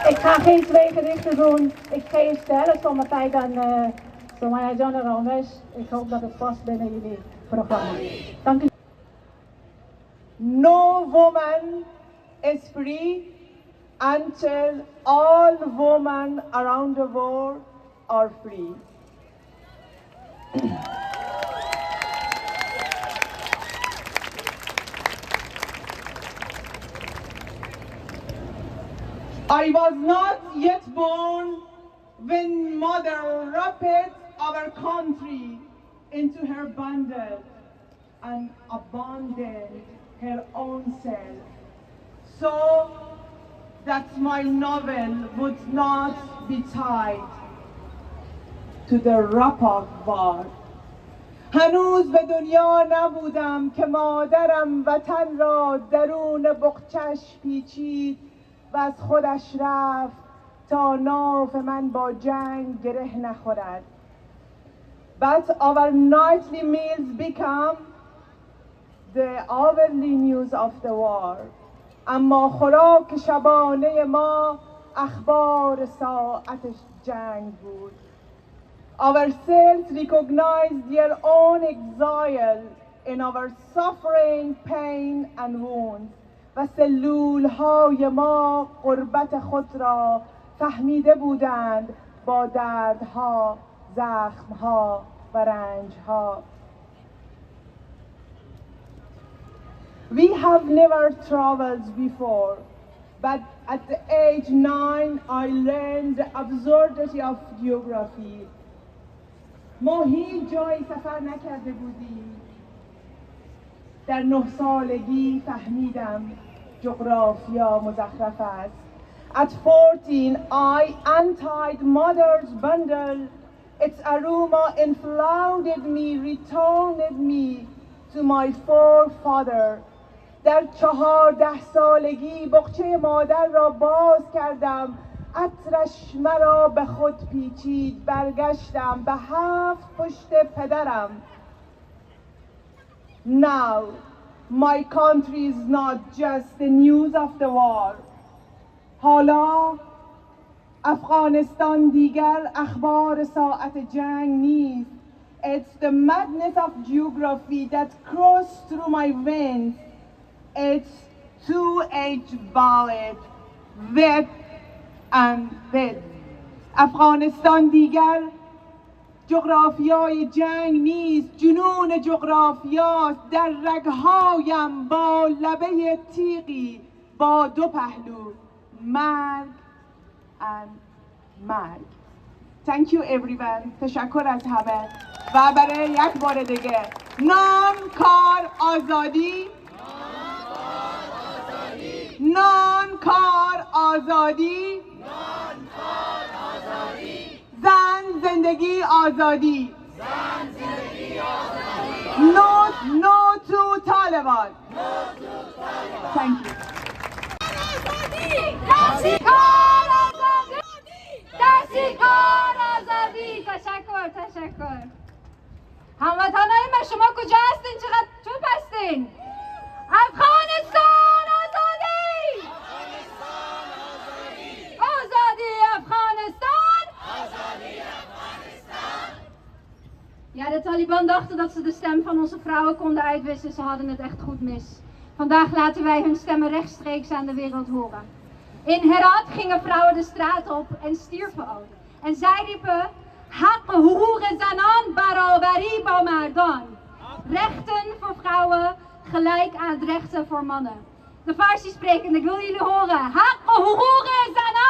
Ik ga geen twee gedichten doen. Ik geef de helft van mijn tijd aan Somaya John Ramesh. Ik hoop dat het past binnen jullie programma. Dank u. No woman is free until all women around the world are free. I was not yet born when mother wrapped our country into her bundle and abandoned her own self, so that my novel would not be tied to the rope of war. هنوز به دنیا نبودم که مادرم وطن را درون بقچش پیچید و از خودش رفت تا ناف من با جنگ گره نخورد. But our nightly meals become the hourly news of the war. اما خوراک شبانه ما اخبار ساعت جنگ بود. Our cells recognize their own exile in our suffering, pain and wounds. و سلول های ما غربت خود را فهمیده بودند با دردها، زخمها و رنجها. We have never traveled before, but at the age 9 I learned the absurdity of geography. ما هیچ جایی سفر نکرده بودیم. در 9 سالگی فهمیدم جغرافیا مزخرف است. At 14 I untied mother's bundle. Its aroma enflowered me, returned me to my forefather. در 14 سالگی بقچه مادر را باز کردم. عطرش مرا به خود پیچید. برگشتم به 7 پشت پدرم. Now, my country is not just the news of the war. حالا افغانستان دیگر اخبار ساعت جنگ نیست. It's the madness of geography that crossed through my veins. It's two-edged bullet, wet and dead. افغانستان دیگر جغرافیای جنگ نیست، جنون جغرافیاست. در رگهایم با لبه تیغی با 2 پهلو، مرگ and مرگ. Thank you everyone. تشکر از همه و برای یک بار دیگه نام کار آزادی، نان کار آزادی، زن زندگی آزادی. No to Taliban. Thank you. تشکر. هموطنای من شما کجا هستین؟ چقدر چوب هستین؟ افغانستان آزادی! آزادی افغانistan! Ja, de Taliban dachten dat ze de stem van onze vrouwen konden uitwissen. Ze hadden het echt goed mis. Vandaag laten wij hun stemmen rechtstreeks aan de wereld horen. In Herat gingen vrouwen de straat op en stierven ook. En zij riepen: Haq huquq zanan barabari ba mardan. Rechten voor vrouwen gelijk aan rechten voor mannen. De Farsi spreken, ik wil jullie horen. Haq huquq zanan